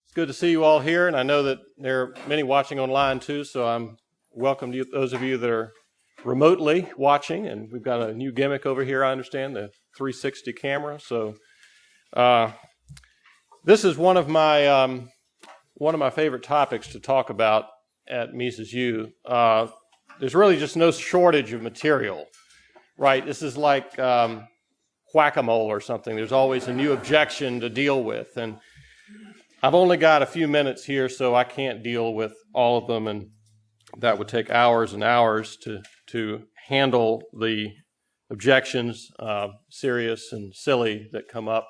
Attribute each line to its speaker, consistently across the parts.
Speaker 1: It's good to see you all here, and I know that there are many watching online too, so I'm welcome to those of you that are remotely watching, and we've got a new gimmick over here, I understand, the 360 camera. So this is one of my favorite topics to talk about at Mises U. There's really just no shortage of material, right? This is like whack-a-mole or something. There's always a new objection to deal with, and I've only got a few minutes here, so I can't deal with all of them, and that would take hours and hours to handle the objections, serious and silly, that come up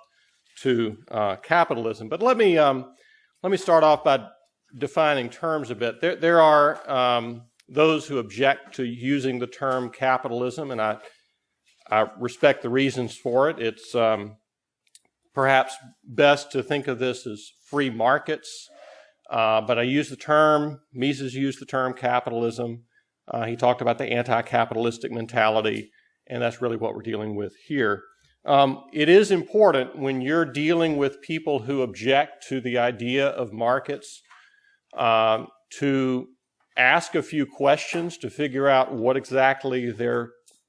Speaker 1: to capitalism. But let me start off by defining terms a bit. There are those who object to using the term capitalism, and I respect the reasons for it. It's perhaps best to think of this as free markets, but I use the term, Mises used the term capitalism. He talked about the anti-capitalistic mentality, and that's really what we're dealing with here. It is important when you're dealing with people who object to the idea of markets to ask a few questions to figure out what exactly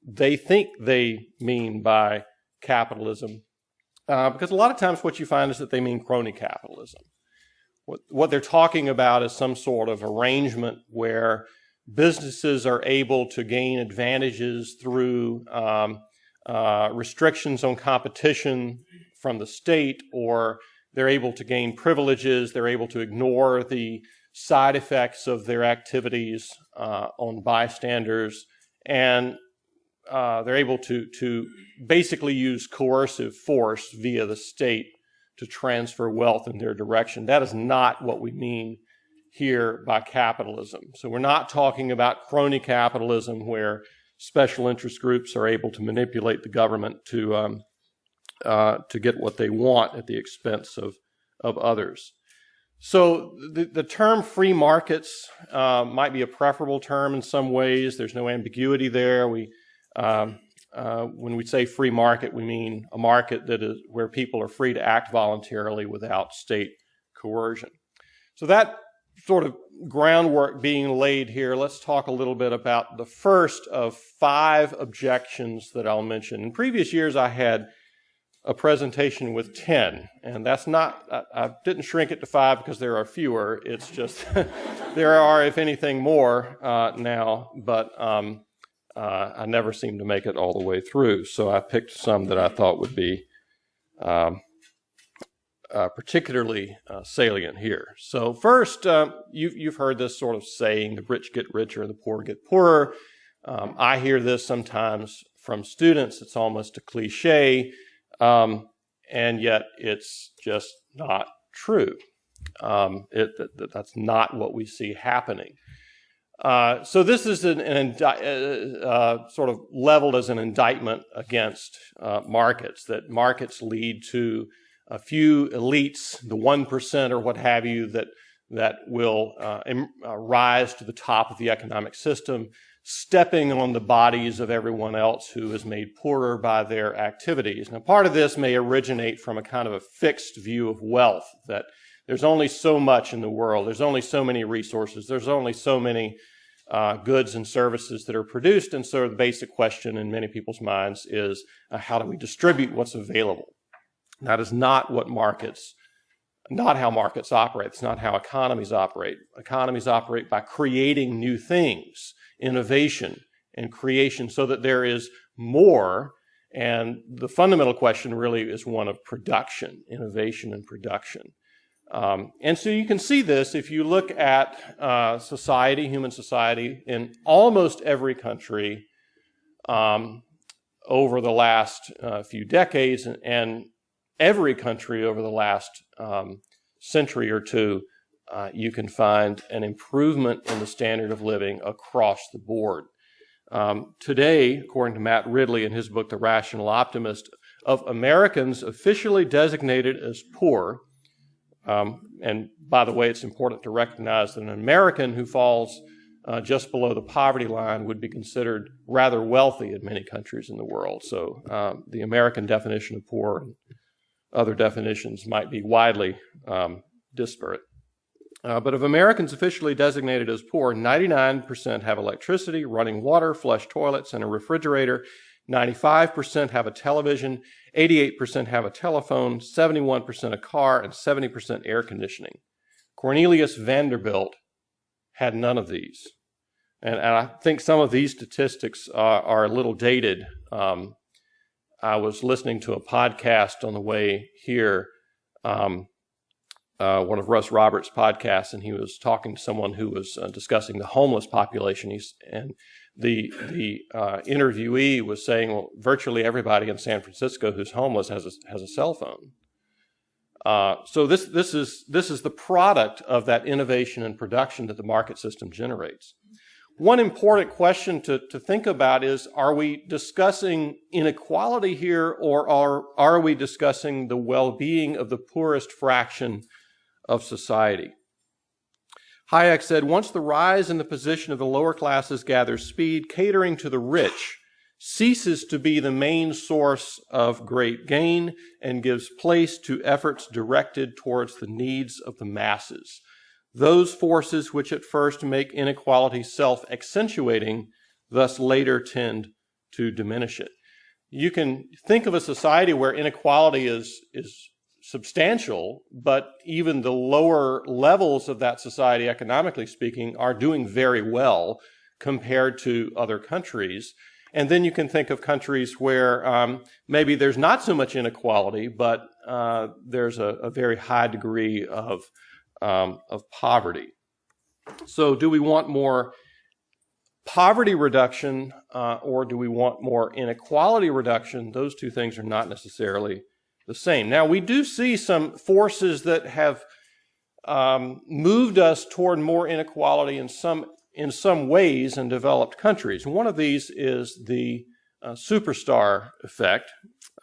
Speaker 1: they think they mean by capitalism. Because a lot of times what you find is that they mean crony capitalism. What they're talking about is some sort of arrangement where businesses are able to gain advantages through restrictions on competition from the state, or they're able to gain privileges, they're able to ignore the side effects of their activities on bystanders, and they're able to basically use coercive force via the state to transfer wealth in their direction. That is not what we mean here by capitalism. So we're not talking about crony capitalism where special interest groups are able to manipulate the government to get what they want at the expense of others. So the term free markets might be a preferable term in some ways. There's no ambiguity there. When we say free market, we mean a market that is where people are free to act voluntarily without state coercion. So that sort of groundwork being laid here, let's talk a little bit about the first of 5 objections that I'll mention. In previous years, I had a presentation with 10, and that's not, I didn't shrink it to 5 because there are fewer. It's just there are, if anything, more now, but I never seem to make it all the way through, so I picked some that I thought would be particularly salient here. So first, you've heard this sort of saying, the rich get richer and the poor get poorer. I hear this sometimes from students. It's almost a cliche, and yet it's just not true. That's not what we see happening. So this is sort of leveled as an indictment against markets, that markets lead to a few elites, the 1% or what have you, that will rise to the top of the economic system, stepping on the bodies of everyone else who is made poorer by their activities. Now, part of this may originate from a kind of a fixed view of wealth, that there's only so much in the world, there's only so many resources, there's only so many goods and services that are produced, and so the basic question in many people's minds is how do we distribute what's available? That is not how markets operate. It's not how economies operate. Economies operate by creating new things, innovation and creation, so that there is more. And the fundamental question really is one of production, innovation and production. And so you can see this if you look at society, human society, in almost every country over the last few decades, and every country over the last century or two, you can find an improvement in the standard of living across the board. Today, according to Matt Ridley in his book, The Rational Optimist, of Americans officially designated as poor, and by the way, it's important to recognize that an American who falls just below the poverty line would be considered rather wealthy in many countries in the world. So the American definition of poor and other definitions might be widely disparate. But of Americans officially designated as poor, 99% have electricity, running water, flush toilets, and a refrigerator. 95% have a television, 88% have a telephone, 71% a car, and 70% air conditioning. Cornelius Vanderbilt had none of these. And I think some of these statistics are a little dated. I was listening to a podcast on the way here, one of Russ Roberts' podcasts, and he was talking to someone who was discussing the homeless population. And the interviewee was saying, well, virtually everybody in San Francisco who's homeless has a cell phone. So this is the product of that innovation and production that the market system generates. One important question to think about is, are we discussing inequality here, or are we discussing the well-being of the poorest fraction of society? Hayek said, once the rise in the position of the lower classes gathers speed, catering to the rich ceases to be the main source of great gain and gives place to efforts directed towards the needs of the masses. Those forces which at first make inequality self-accentuating, thus later tend to diminish it. You can think of a society where inequality is substantial, but even the lower levels of that society, economically speaking, are doing very well compared to other countries. And then you can think of countries where maybe there's not so much inequality, but there's a very high degree of poverty. So do we want more poverty reduction or do we want more inequality reduction? Those two things are not necessarily the same. Now, we do see some forces that have moved us toward more inequality in some ways in developed countries. One of these is the superstar effect.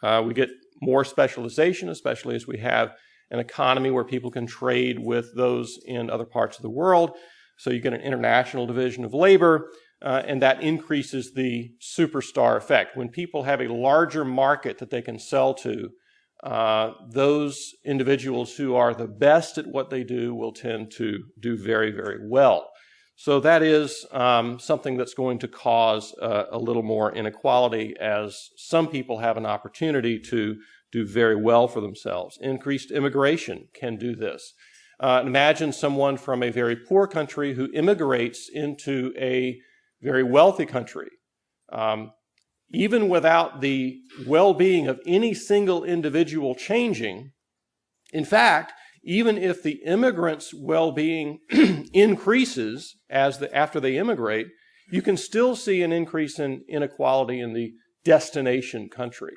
Speaker 1: We get more specialization, especially as we have an economy where people can trade with those in other parts of the world. So you get an international division of labor, and that increases the superstar effect. When people have a larger market that they can sell to, those individuals who are the best at what they do will tend to do very, very well. So that is something that's going to cause a little more inequality, as some people have an opportunity to do very well for themselves. Increased immigration can do this. Imagine someone from a very poor country who immigrates into a very wealthy country. Even without the well-being of any single individual changing, in fact, even if the immigrant's well-being increases after they immigrate, you can still see an increase in inequality in the destination country.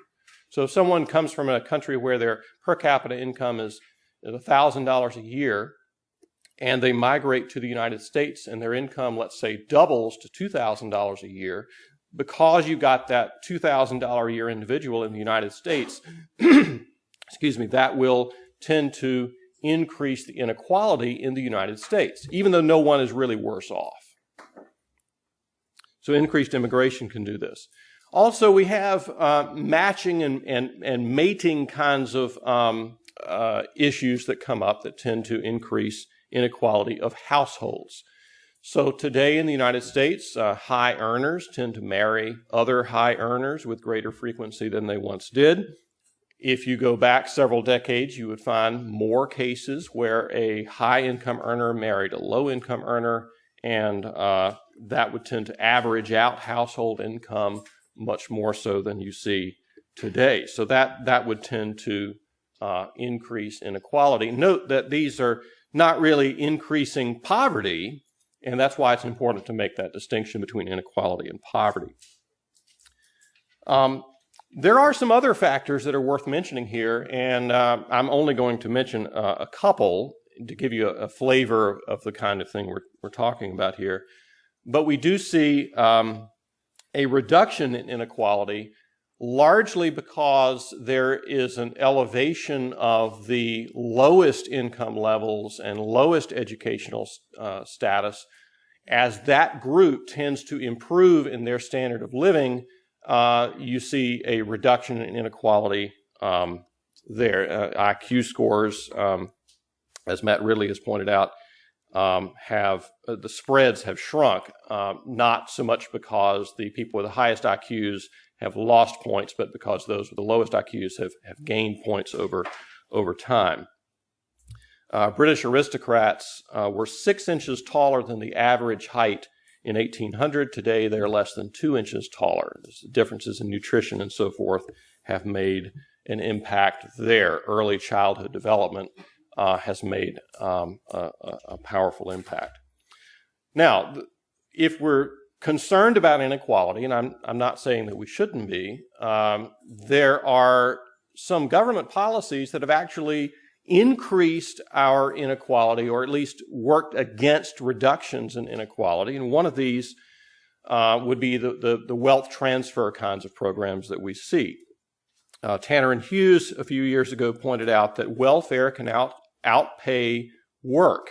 Speaker 1: So if someone comes from a country where their per capita income is $1,000 a year, and they migrate to the United States and their income, let's say, doubles to $2,000 a year, because you got that $2,000 a year individual in the United States, excuse me, that will tend to increase the inequality in the United States, even though no one is really worse off. So increased immigration can do this. Also, we have matching and mating kinds of issues that come up that tend to increase inequality of households. So today in the United States, high earners tend to marry other high earners with greater frequency than they once did. If you go back several decades, you would find more cases where a high-income earner married a low-income earner, and that would tend to average out household income much more so than you see today. So that would tend to increase inequality. Note that these are not really increasing poverty, and that's why it's important to make that distinction between inequality and poverty. There are some other factors that are worth mentioning here, and I'm only going to mention a couple to give you a flavor of the kind of thing we're talking about here. But we do see a reduction in inequality, largely because there is an elevation of the lowest income levels and lowest educational status. As that group tends to improve in their standard of living, you see a reduction in inequality there. IQ scores as Matt Ridley has pointed out, the spreads have shrunk, not so much because the people with the highest IQs have lost points, but because those with the lowest IQs have gained points over time. British aristocrats were 6 inches taller than the average height in 1800. Today, they're less than 2 inches taller. Differences in nutrition and so forth have made an impact there. Early childhood development has made a powerful impact. Now, if we're concerned about inequality, and I'm not saying that we shouldn't be, there are some government policies that have actually increased our inequality, or at least worked against reductions in inequality. And one of these would be the wealth transfer kinds of programs that we see. Tanner and Hughes a few years ago pointed out that welfare can outpay work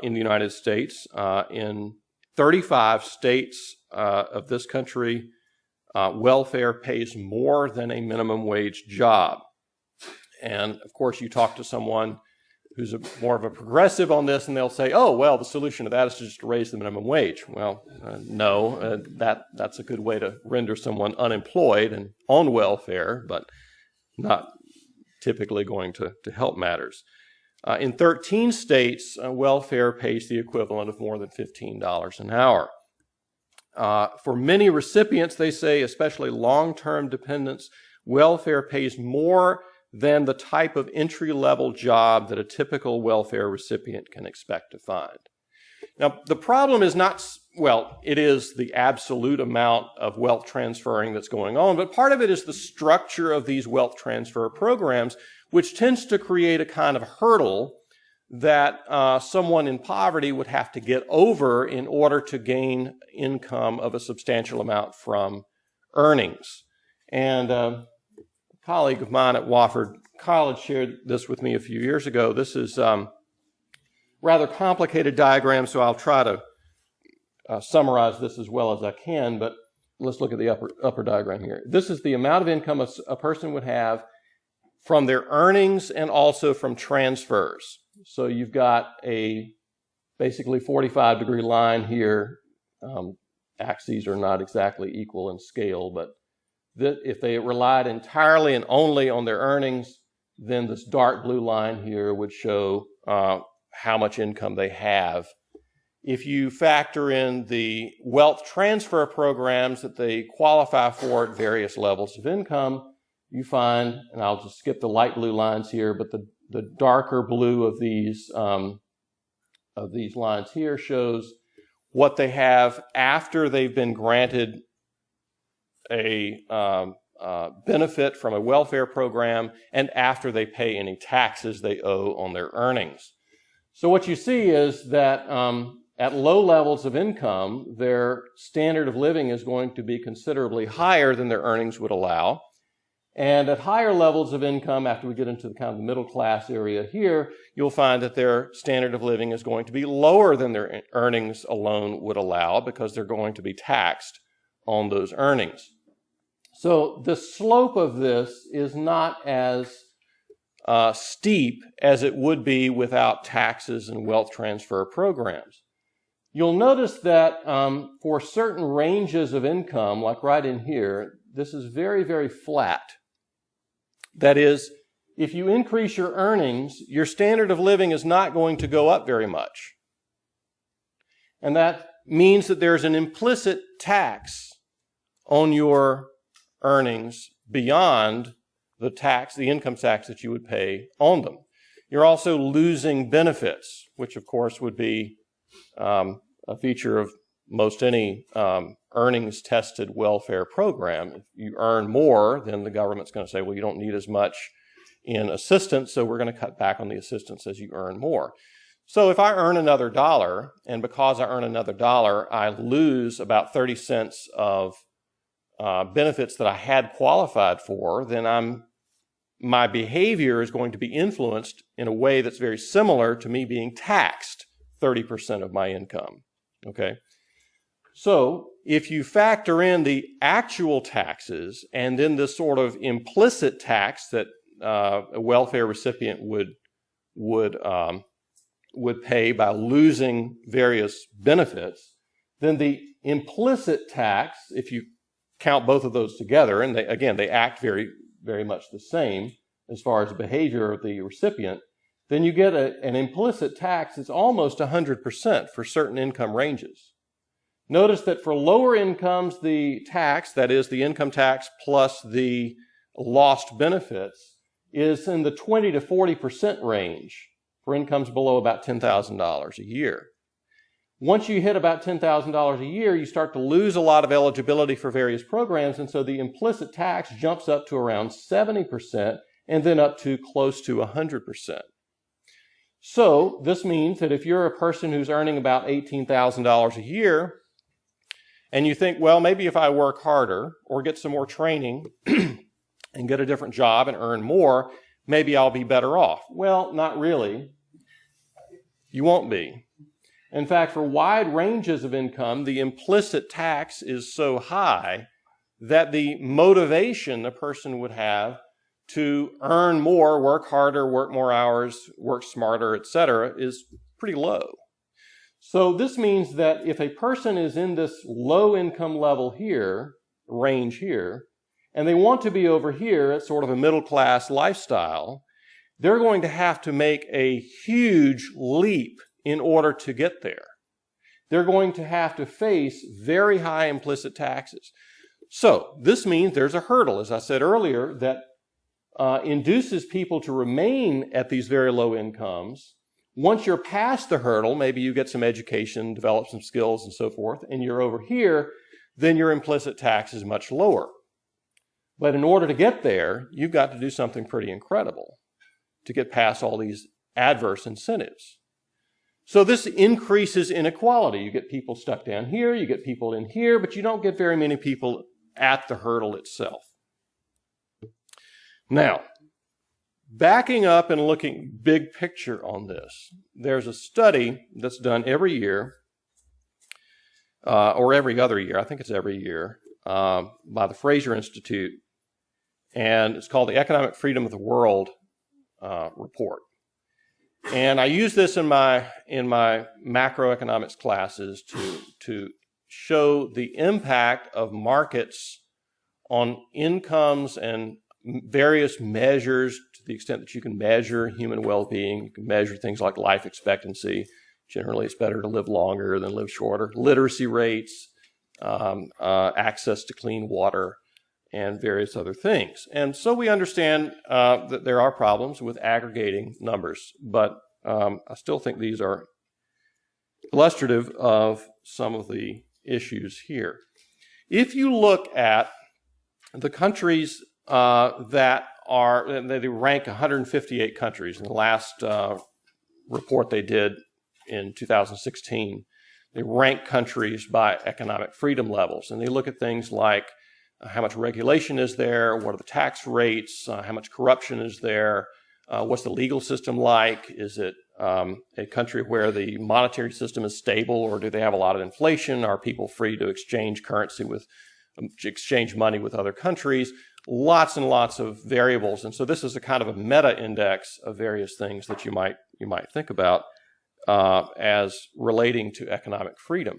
Speaker 1: in the United States. In 35 states of this country, welfare pays more than a minimum wage job. And of course, you talk to someone who's more of a progressive on this, and they'll say, oh, well, the solution to that is to just raise the minimum wage. Well, no, that's a good way to render someone unemployed and on welfare, but not typically going to help matters. In 13 states, welfare pays the equivalent of more than $15 an hour. For many recipients, they say, especially long-term dependents, welfare pays more than the type of entry-level job that a typical welfare recipient can expect to find. Now, the problem is not, well, it is the absolute amount of wealth transferring that's going on, but part of it is the structure of these wealth transfer programs, which tends to create a kind of hurdle that someone in poverty would have to get over in order to gain income of a substantial amount from earnings. And a colleague of mine at Wofford College shared this with me a few years ago. This is rather complicated diagram, so I'll try to summarize this as well as I can, but let's look at the upper diagram here. This is the amount of income a person would have from their earnings and also from transfers. So you've got a basically 45-degree line here. Axes are not exactly equal in scale, but if they relied entirely and only on their earnings, then this dark blue line here would show how much income they have. If you factor in the wealth transfer programs that they qualify for at various levels of income, you find, and I'll just skip the light blue lines here, but the darker blue of these lines here shows what they have after they've been granted a benefit from a welfare program and after they pay any taxes they owe on their earnings. So what you see is that at low levels of income, their standard of living is going to be considerably higher than their earnings would allow. And at higher levels of income, after we get into the kind of the middle class area here, you'll find that their standard of living is going to be lower than their earnings alone would allow because they're going to be taxed on those earnings. So the slope of this is not as steep as it would be without taxes and wealth transfer programs. You'll notice that for certain ranges of income, like right in here, this is very, very flat. That is, if you increase your earnings, your standard of living is not going to go up very much. And that means that there's an implicit tax on your earnings beyond the income tax that you would pay on them. You're also losing benefits, which of course would be a feature of most any earnings-tested welfare program. If you earn more, then the government's going to say, well, you don't need as much in assistance, so we're going to cut back on the assistance as you earn more. So if I earn another $1, and because I earn another $1, I lose about 30 cents of benefits that I had qualified for, then my behavior is going to be influenced in a way that's very similar to me being taxed 30% of my income. Okay? So if you factor in the actual taxes and then this sort of implicit tax that a welfare recipient would would pay by losing various benefits, then the implicit tax, if you count both of those together, and they act very, very much the same as far as the behavior of the recipient, then you get an implicit tax that's almost 100% for certain income ranges. Notice that for lower incomes, the tax, that is the income tax plus the lost benefits, is in the 20 to 40% range for incomes below about $10,000 a year. Once you hit about $10,000 a year, you start to lose a lot of eligibility for various programs, and so the implicit tax jumps up to around 70% and then up to close to 100%. So this means that if you're a person who's earning about $18,000 a year, and you think, well, maybe if I work harder or get some more training and get a different job and earn more, maybe I'll be better off. Well, not really. You won't be. In fact, for wide ranges of income, the implicit tax is so high that the motivation a person would have to earn more, work harder, work more hours, work smarter, etc., is pretty low. So this means that if a person is in this low income level here, range here, and they want to be over here at sort of a middle class lifestyle, they're going to have to make a huge leap in order to get there. They're going to have to face very high implicit taxes. So this means there's a hurdle, as I said earlier, that induces people to remain at these very low incomes. Once you're past the hurdle, maybe you get some education, develop some skills and so forth, and you're over here, then your implicit tax is much lower. But in order to get there, you've got to do something pretty incredible to get past all these adverse incentives. So this increases inequality. You get people stuck down here, you get people in here, but you don't get very many people at the hurdle itself. Now, backing up and looking big picture on this, there's a study that's done every year, or every other year, I think it's every year, by the Fraser Institute, and it's called the Economic Freedom of the World report. And I use this in my macroeconomics classes to show the impact of markets on incomes and various measures to the extent that you can measure human well-being. You can measure things like life expectancy. Generally, it's better to live longer than live shorter. Literacy rates, access to clean water, and various other things. And so we understand that there are problems with aggregating numbers, but I still think these are illustrative of some of the issues here. If you look at the countries that they rank 158 countries. In the last report they did in 2016, they rank countries by economic freedom levels. And they look at things like how much regulation is there, what are the tax rates, how much corruption is there, what's the legal system like, is it a country where the monetary system is stable or do they have a lot of inflation, are people free to exchange money with other countries, lots and lots of variables. And so this is a kind of a meta index of various things that you might think about as relating to economic freedom.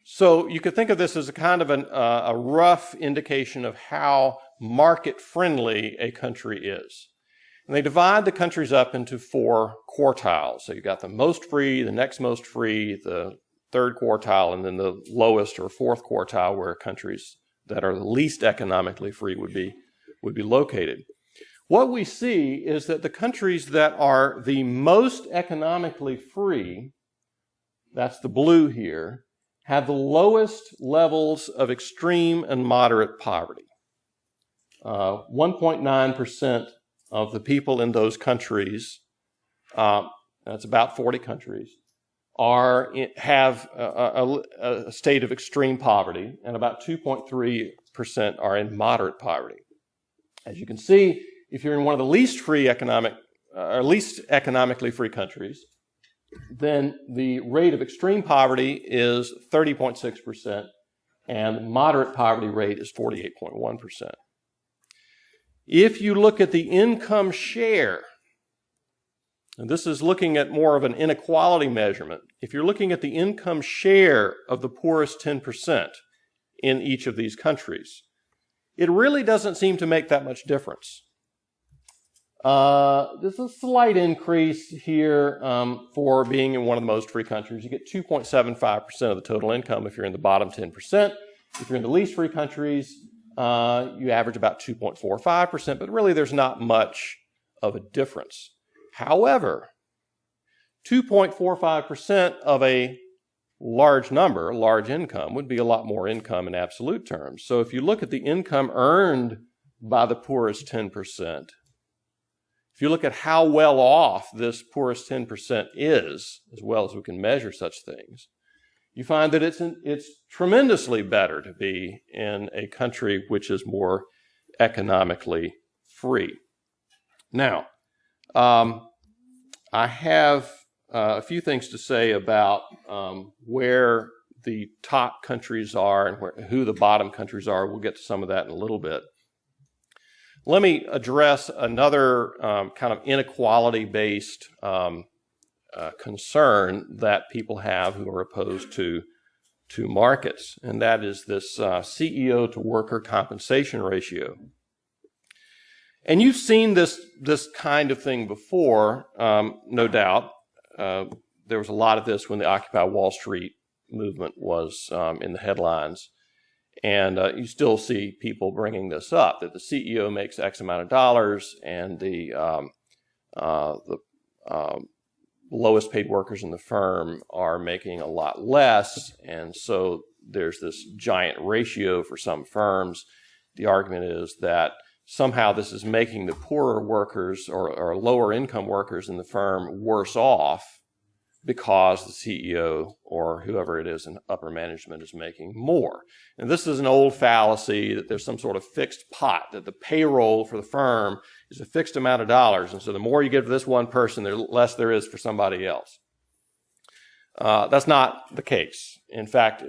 Speaker 1: So you could think of this as a kind of a rough indication of how market-friendly a country is. And they divide the countries up into 4 quartiles. So you've got the most free, the next most free, the third quartile, and then the lowest or 4th quartile where countries that are the least economically free would be located. What we see is that the countries that are the most economically free, that's the blue here, have the lowest levels of extreme and moderate poverty. 1.9% of the people in those countries, that's about 40 countries, have a state of extreme poverty, and about 2.3% are in moderate poverty. As you can see, if you're in one of the least economically free countries, then the rate of extreme poverty is 30.6%, and the moderate poverty rate is 48.1%. If you look at the income share And this is looking at more of an inequality measurement. If you're looking at the income share of the poorest 10% in each of these countries, it really doesn't seem to make that much difference. There's a slight increase here for being in one of the most free countries. You get 2.75% of the total income if you're in the bottom 10%. If you're in the least free countries, you average about 2.45%, but really there's not much of a difference. However, 2.45% of a large number, large income, would be a lot more income in absolute terms. So if you look at the income earned by the poorest 10%, if you look at how well off this poorest 10% is, as well as we can measure such things, you find that it's tremendously better to be in a country which is more economically free. Now, I have a few things to say about where the top countries are and who the bottom countries are. We'll get to some of that in a little bit. Let me address another kind of inequality-based concern that people have who are opposed to markets, and that is this CEO to worker compensation ratio. And you've seen this kind of thing before, no doubt. There was a lot of this when the Occupy Wall Street movement was in the headlines. And you still see people bringing this up, that the CEO makes X amount of dollars and the lowest paid workers in the firm are making a lot less. And so there's this giant ratio for some firms. The argument is that somehow this is making the poorer workers or lower income workers in the firm worse off because the CEO or whoever it is in upper management is making more. And this is an old fallacy that there's some sort of fixed pot, that the payroll for the firm is a fixed amount of dollars. And so the more you give to this one person, the less there is for somebody else. That's not the case. In fact,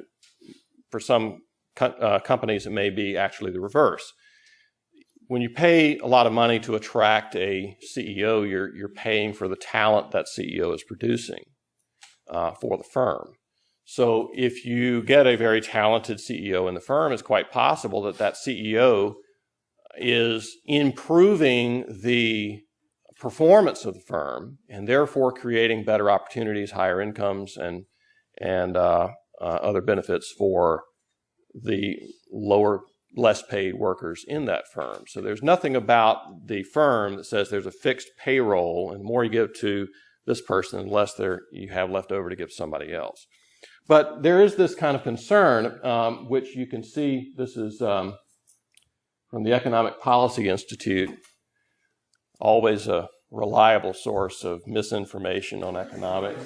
Speaker 1: for some companies, it may be actually the reverse. When you pay a lot of money to attract a CEO, you're paying for the talent that CEO is producing for the firm. So if you get a very talented CEO in the firm, it's quite possible that that CEO is improving the performance of the firm and therefore creating better opportunities, higher incomes, and other benefits for the less paid workers in that firm. So there's nothing about the firm that says there's a fixed payroll and the more you give to this person, the less you have left over to give somebody else. But there is this kind of concern, which you can see, this is from the Economic Policy Institute, always a reliable source of misinformation on economics.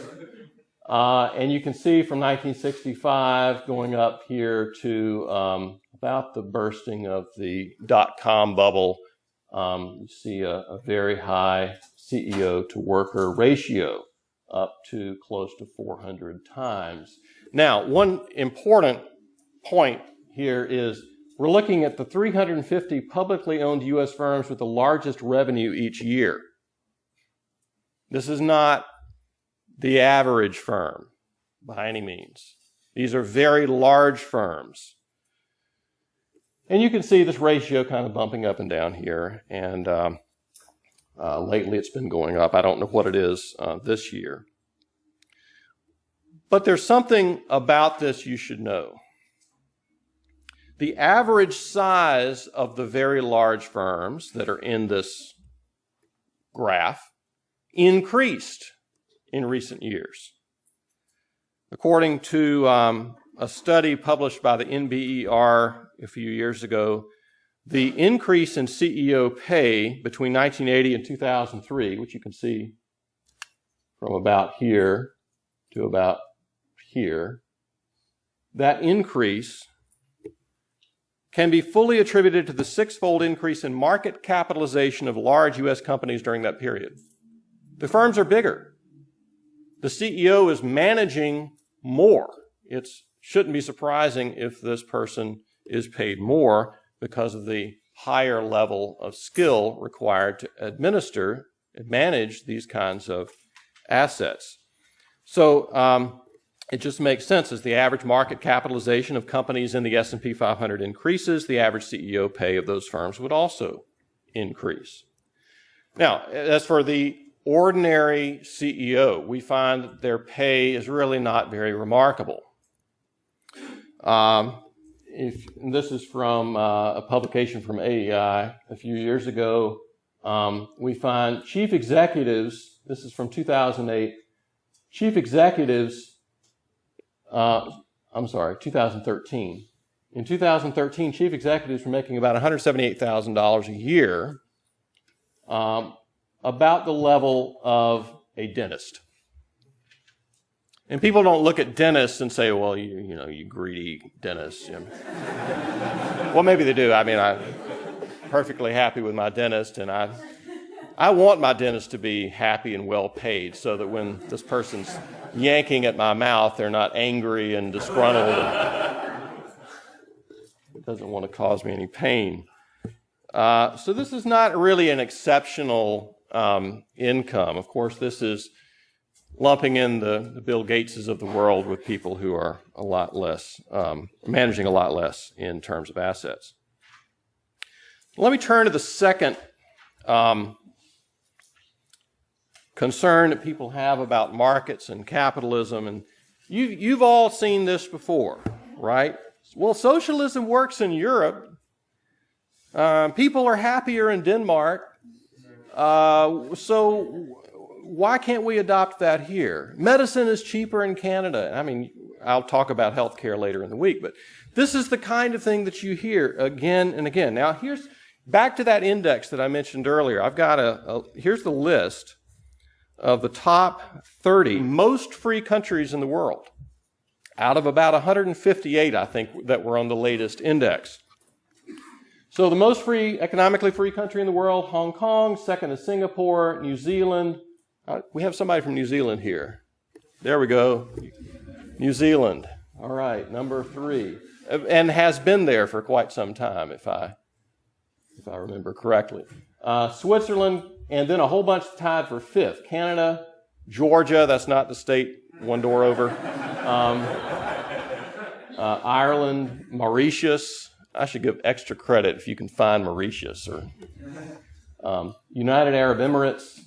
Speaker 1: And you can see from 1965 going up here to about the bursting of the dot-com bubble, you see a very high CEO to worker ratio, up to close to 400 times. Now, one important point here is we're looking at the 350 publicly owned U.S. firms with the largest revenue each year. This is not the average firm by any means. These are very large firms. And you can see this ratio kind of bumping up and down here, and lately it's been going up. I don't know what it is this year. But there's something about this you should know. The average size of the very large firms that are in this graph increased in recent years. According to a study published by the NBER a few years ago, the increase in CEO pay between 1980 and 2003, which you can see from about here to about here, that increase can be fully attributed to the six-fold increase in market capitalization of large U.S. companies during that period. The firms are bigger. The CEO is managing more. It shouldn't be surprising if this person is paid more because of the higher level of skill required to administer manage these kinds of assets. So it just makes sense. As the average market capitalization of companies in the S&P 500 increases, the average CEO pay of those firms would also increase. Now, as for the ordinary CEO, we find that their pay is really not very remarkable. This is from a publication from AEI a few years ago. We find chief executives, this is from 2008, chief executives, 2013. In 2013, chief executives were making about $178,000 a year, about the level of a dentist. And people don't look at dentists and say, well, you greedy dentist. Well, maybe they do. I mean, I'm perfectly happy with my dentist, and I want my dentist to be happy and well paid so that when this person's yanking at my mouth, they're not angry and disgruntled. It doesn't want to cause me any pain. So this is not really an exceptional income. Of course, this is lumping in the Bill Gateses of the world with people who are a lot less, managing a lot less in terms of assets. Let me turn to the second concern that people have about markets and capitalism. And you've all seen this before, right? Well, socialism works in Europe. People are happier in Denmark. So why can't we adopt that here? Medicine is cheaper in Canada. I mean, I'll talk about healthcare later in the week, but this is the kind of thing that you hear again and again. Now, here's back to that index that I mentioned earlier. I've got here's the list of the top 30 most free countries in the world, out of about 158, I think, that were on the latest index. So the most economically free country in the world, Hong Kong. Second is Singapore, New Zealand. We have somebody from New Zealand here. There we go. New Zealand. All right, number 3. And has been there for quite some time, if I remember correctly. Switzerland, and then a whole bunch tied for 5th. Canada, Georgia, that's not the state, one door over. Ireland, Mauritius. I should give extra credit if you can find Mauritius. Or United Arab Emirates.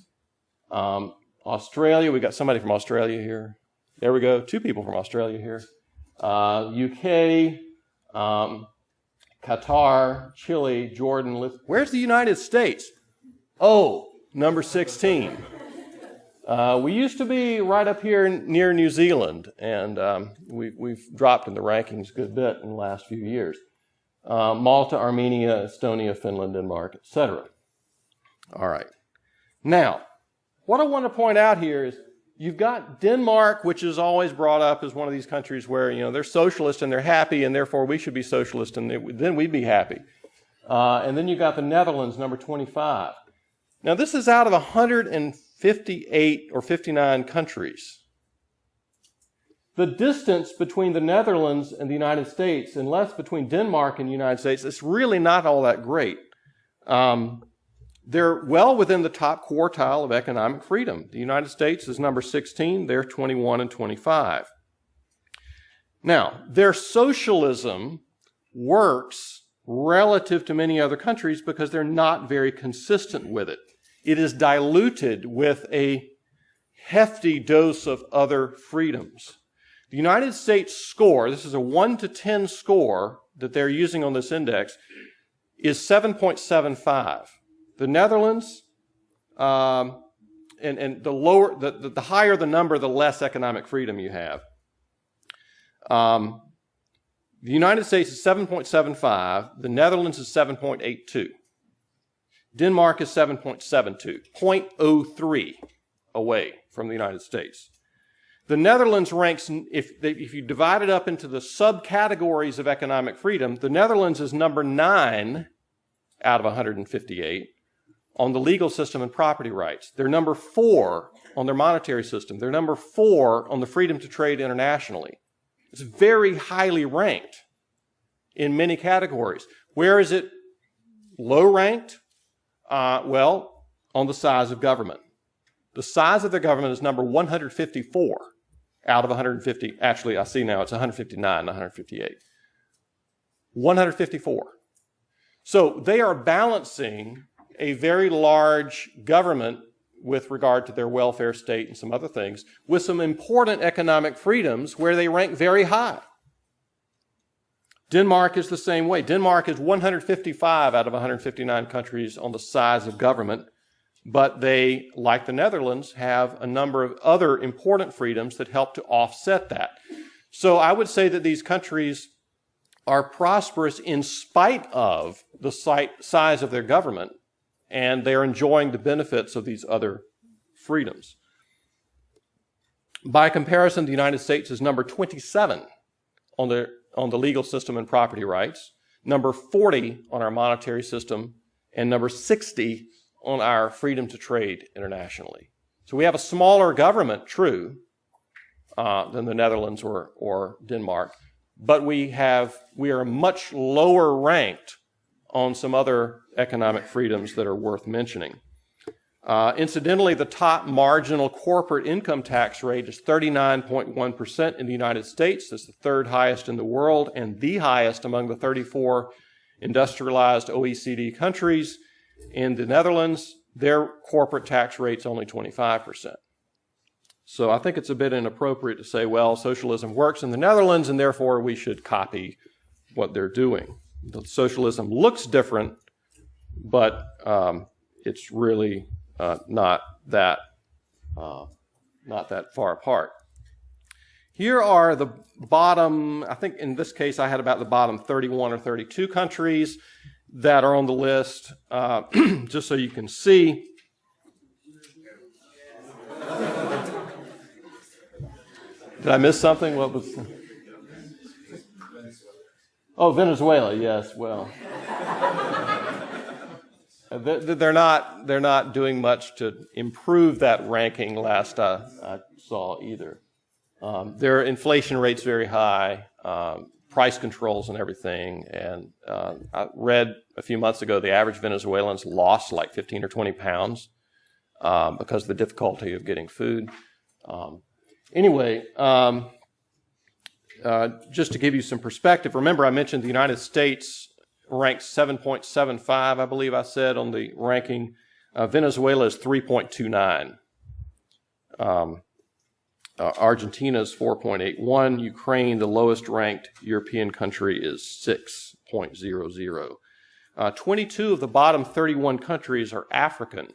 Speaker 1: Australia, we got somebody from Australia here. There we go, 2 people from Australia here. UK, Qatar, Chile, Jordan. Where's the United States? Oh, number 16. We used to be right up here near New Zealand, and we've dropped in the rankings a good bit in the last few years. Malta, Armenia, Estonia, Finland, Denmark, etc. All right. Now, what I want to point out here is you've got Denmark, which is always brought up as one of these countries where, they're socialist and they're happy, and therefore we should be socialist and then we'd be happy. And then you've got the Netherlands, number 25. Now, this is out of 158 or 59 countries. The distance between the Netherlands and the United States, and less between Denmark and the United States, is really not all that great. They're well within the top quartile of economic freedom. The United States is number 16. They're 21 and 25. Now, their socialism works relative to many other countries because they're not very consistent with it. It is diluted with a hefty dose of other freedoms. The United States score, this is a 1 to 10 score that they're using on this index, is 7.75. The Netherlands, and the higher the number, the less economic freedom you have. The United States is 7.75. The Netherlands is 7.82. Denmark is 7.72, 0.03 away from the United States. The Netherlands ranks, if you divide it up into the subcategories of economic freedom, the Netherlands is number 9 out of 158 on the legal system and property rights. They're number 4 on their monetary system. They're number 4 on the freedom to trade internationally. It's very highly ranked in many categories. Where is it low ranked? Well, on the size of government. The size of their government is number 154 out of 150. Actually, I see now it's 159, 158. 154. So they are balancing a very large government with regard to their welfare state and some other things with some important economic freedoms where they rank very high. Denmark is the same way. Denmark is 155 out of 159 countries on the size of government, but they, like the Netherlands, have a number of other important freedoms that help to offset that. So I would say that these countries are prosperous in spite of the size of their government, and they're enjoying the benefits of these other freedoms. By comparison, the United States is number 27 on the legal system and property rights, number 40 on our monetary system, and number 60 on our freedom to trade internationally. So we have a smaller government, true, than the Netherlands or Denmark, but we are much lower ranked on some other economic freedoms that are worth mentioning. Incidentally, the top marginal corporate income tax rate is 39.1% in the United States. That's the third highest in the world and the highest among the 34 industrialized OECD countries. In the Netherlands, their corporate tax rate's only 25%. So I think it's a bit inappropriate to say, well, socialism works in the Netherlands and therefore we should copy what they're doing. The socialism looks different, but it's really not that far apart. Here are the bottom, I think in this case I had about the bottom 31 or 32 countries that are on the list, just so you can see. Did I miss something? What was? Oh, Venezuela. Yes. Well, they're not doing much to improve that ranking. Last I saw either. Their inflation rate's very high, price controls and everything. And I read a few months ago the average Venezuelans lost like 15 or 20 pounds because of the difficulty of getting food. Anyway, just to give you some perspective, remember I mentioned the United States ranks 7.75, I believe I said, on the ranking. Venezuela is 3.29. Argentina is 4.81. Ukraine, the lowest ranked European country, is 6.00. 22 of the bottom 31 countries are African.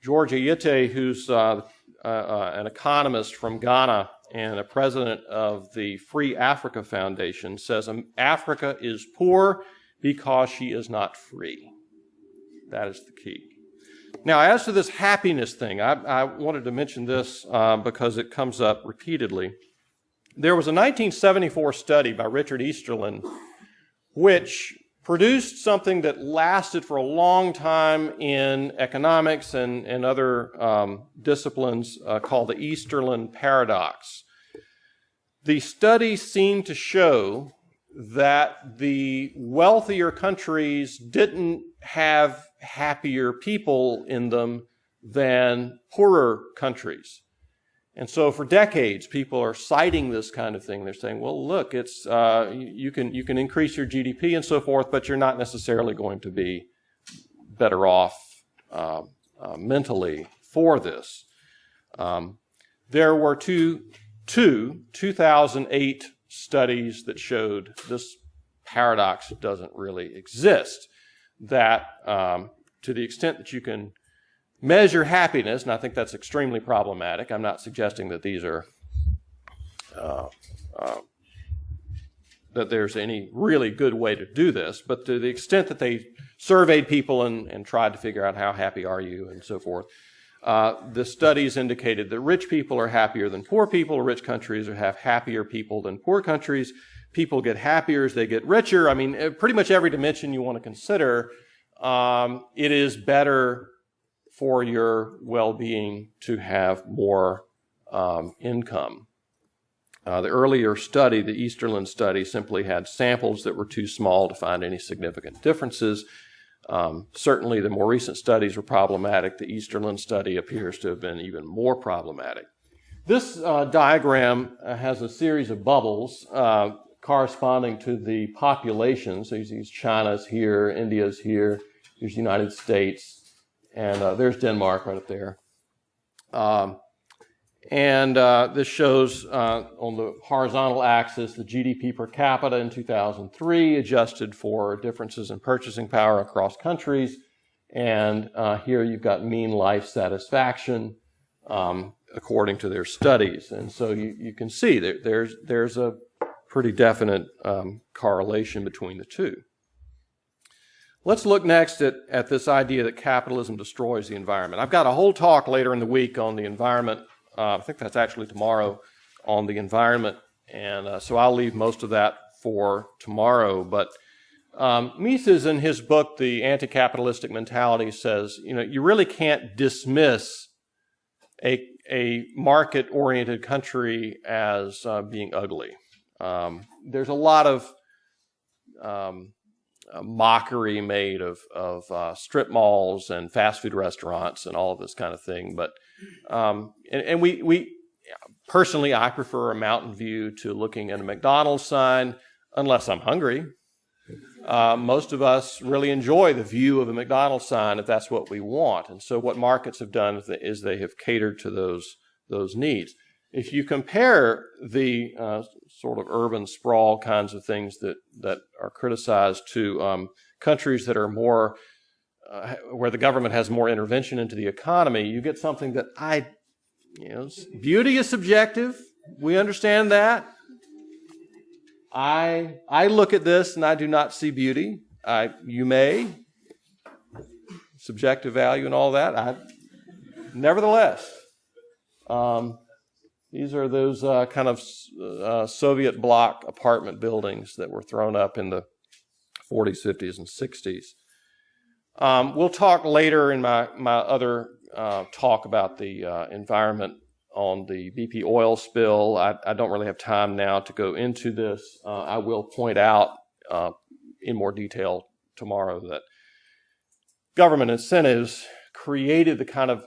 Speaker 1: George Ayete, who's an economist from Ghana and a president of the Free Africa Foundation, says Africa is poor because she is not free. That is the key. Now, as to this happiness thing, I wanted to mention this because it comes up repeatedly. There was a 1974 study by Richard Easterlin which produced something that lasted for a long time in economics and other disciplines called the Easterlin paradox. The study seemed to show that the wealthier countries didn't have happier people in them than poorer countries. And so for decades, people are citing this kind of thing. They're saying, well, look, it's you can increase your GDP and so forth, but you're not necessarily going to be better off mentally for this. There were two 2008 studies that showed this paradox doesn't really exist, that to the extent that you can measure happiness, and I think that's extremely problematic. I'm not suggesting that these are that there's any really good way to do this, but to the extent that they surveyed people and tried to figure out how happy are you and so forth, the studies indicated that rich people are happier than poor people. Rich countries have happier people than poor countries. People get happier as they get richer. I mean, pretty much every dimension you want to consider, it is better for your well-being to have more income. The earlier study, the Easterlin study, simply had samples that were too small to find any significant differences. Certainly the more recent studies were problematic. The Easterland study appears to have been even more problematic. This diagram has a series of bubbles corresponding to the populations. So you see China's here, India's here, here's the United States, and there's Denmark right up there. This shows on the horizontal axis the GDP per capita in 2003, adjusted for differences in purchasing power across countries. And here you've got mean life satisfaction according to their studies. And so you can see there's a pretty definite correlation between the two. Let's look next at this idea that capitalism destroys the environment. I've got a whole talk later in the week on the environment. I think that's actually tomorrow, on the environment, and so I'll leave most of that for tomorrow. But Mises, in his book, The Anti-Capitalistic Mentality, says, you really can't dismiss a market-oriented country as being ugly. There's a lot of mockery made of strip malls and fast food restaurants and all of this kind of thing, but we personally, I prefer a mountain view to looking at a McDonald's sign, unless I'm hungry. Most of us really enjoy the view of a McDonald's sign if that's what we want. And so what markets have done is they have catered to those needs. If you compare the sort of urban sprawl kinds of things that are criticized to countries that are more, where the government has more intervention into the economy, you get something that beauty is subjective. We understand that. I look at this and I do not see beauty. You may, subjective value and all that. Nevertheless, these are those kind of Soviet bloc apartment buildings that were thrown up in the 40s, 50s, and 60s. We'll talk later in my other talk about the environment on the BP oil spill. I don't really have time now to go into this. I will point out in more detail tomorrow that government incentives created the kind of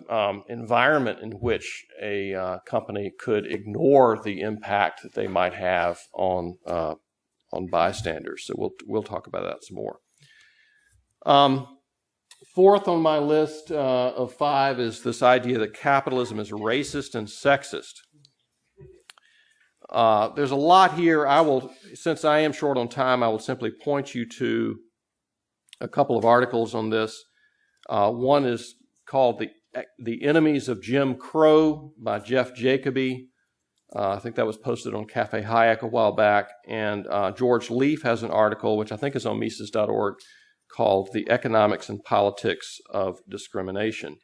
Speaker 1: environment in which a company could ignore the impact that they might have on bystanders. So we'll talk about that some more. Fourth on my list of 5 is this idea that capitalism is racist and sexist. There's a lot here. Since I am short on time, I will simply point you to a couple of articles on this. One is called The Enemies of Jim Crow by Jeff Jacoby. I think that was posted on Cafe Hayek a while back. And George Leaf has an article, which I think is on Mises.org, called The Economics and Politics of Discrimination.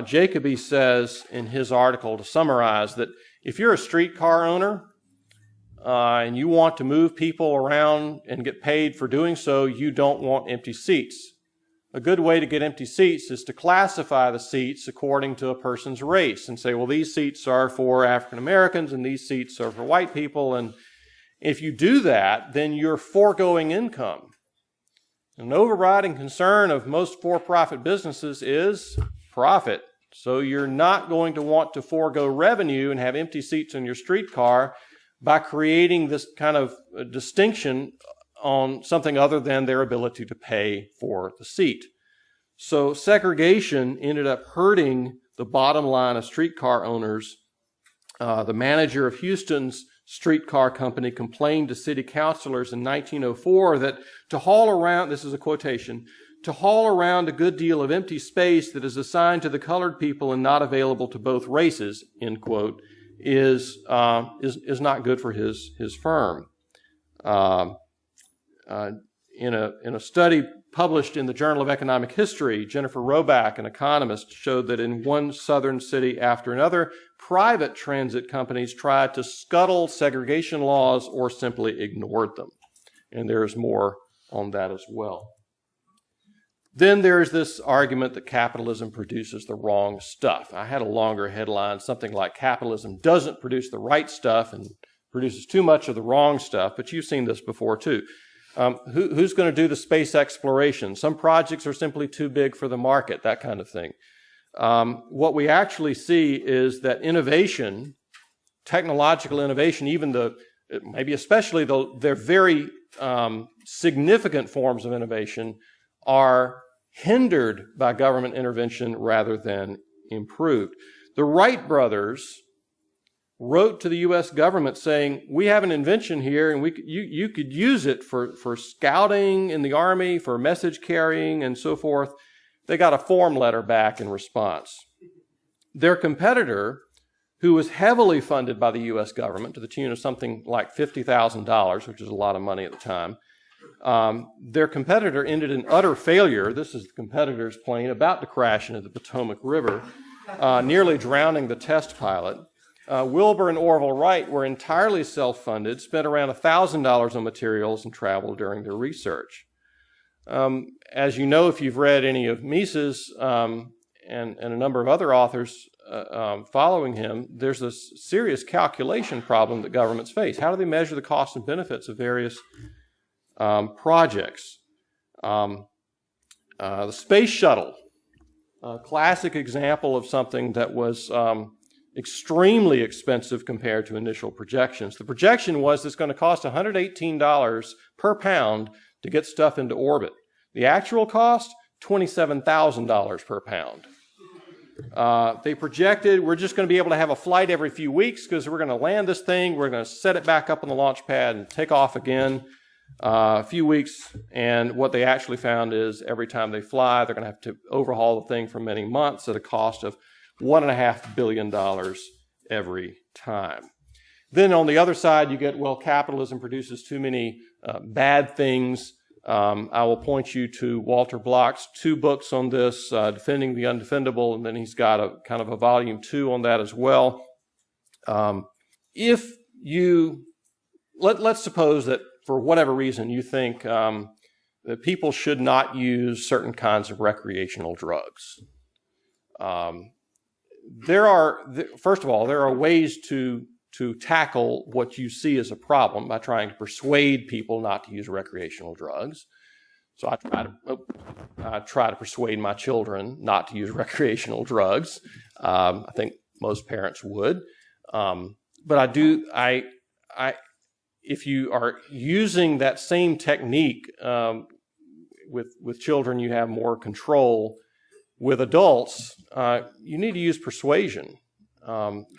Speaker 1: Jacoby says in his article, to summarize, that if you're a streetcar owner and you want to move people around and get paid for doing so, you don't want empty seats. A good way to get empty seats is to classify the seats according to a person's race and say, well, these seats are for African Americans and these seats are for white people. And if you do that, then you're foregoing income. An overriding concern of most for-profit businesses is profit. So you're not going to want to forego revenue and have empty seats in your streetcar by creating this kind of distinction on something other than their ability to pay for the seat. So segregation ended up hurting the bottom line of streetcar owners. The manager of Houston's streetcar company complained to city councilors in 1904 that to haul around, this is a quotation, to haul around a good deal of empty space that is assigned to the colored people and not available to both races, end quote, is not good for his firm. In a study published in the Journal of Economic History, Jennifer Roback, an economist, showed that in one southern city after another, private transit companies tried to scuttle segregation laws or simply ignored them. And there's more on that as well. Then there's this argument that capitalism produces the wrong stuff. I had a longer headline, something like capitalism doesn't produce the right stuff and produces too much of the wrong stuff, but you've seen this before too. Who's going to do the space exploration? Some projects are simply too big for the market, that kind of thing. What we actually see is that innovation, technological innovation, maybe especially their very significant forms of innovation, are hindered by government intervention rather than improved. The Wright brothers wrote to the U.S. government saying, we have an invention here and you could use it for scouting in the Army, for message carrying and so forth. They got a form letter back in response. Their competitor, who was heavily funded by the U.S. government to the tune of something like $50,000, which is a lot of money at the time, their competitor ended in utter failure. This is the competitor's plane about to crash into the Potomac River, nearly drowning the test pilot. Wilbur and Orville Wright were entirely self-funded, spent around $1,000 on materials and travel during their research. As you know, if you've read any of Mises and a number of other authors following him, there's a serious calculation problem that governments face. How do they measure the costs and benefits of various projects? The space shuttle, a classic example of something that was extremely expensive compared to initial projections. The projection was it's going to cost $118 per pound to get stuff into orbit. The actual cost, $27,000 per pound. They projected we're just going to be able to have a flight every few weeks because we're going to land this thing, we're going to set it back up on the launch pad and take off again a few weeks. And what they actually found is every time they fly, they're going to have to overhaul the thing for many months at a cost of $1.5 billion every time. Then on the other side, you get, well, capitalism produces too many bad things. I will point you to Walter Block's 2 books on this, Defending the Undefendable, and then he's got a kind of a volume 2 on that as well. If you, let's suppose that for whatever reason you think that people should not use certain kinds of recreational drugs. First of all, there are ways to tackle what you see as a problem by trying to persuade people not to use recreational drugs. So I try to persuade my children not to use recreational drugs. I think most parents would. But if you are using that same technique with children, you have more control. With adults, you need to use persuasion.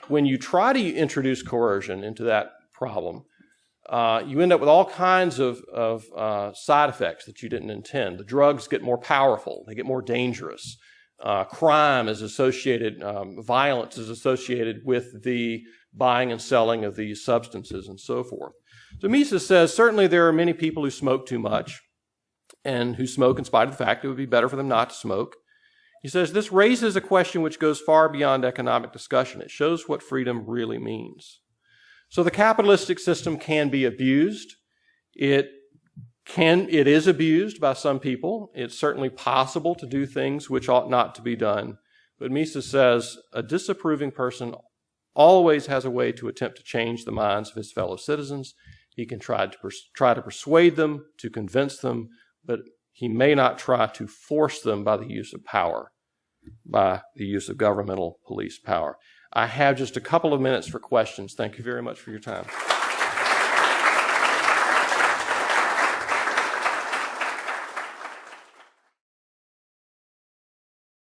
Speaker 1: When you try to introduce coercion into that problem, you end up with all kinds of side effects that you didn't intend. The drugs get more powerful. They get more dangerous. Crime is associated, violence is associated with the buying and selling of these substances and so forth. So Mises says, certainly there are many people who smoke too much and who smoke in spite of the fact it would be better for them not to smoke. He says, this raises a question which goes far beyond economic discussion. It shows what freedom really means. So the capitalistic system can be abused. It is abused by some people. It's certainly possible to do things which ought not to be done. But Mises says, a disapproving person always has a way to attempt to change the minds of his fellow citizens. He can try to persuade them, to convince them, but he may not try to force them by the use of power, by the use of governmental police power. I have just a couple of minutes for questions. Thank you very much for your time.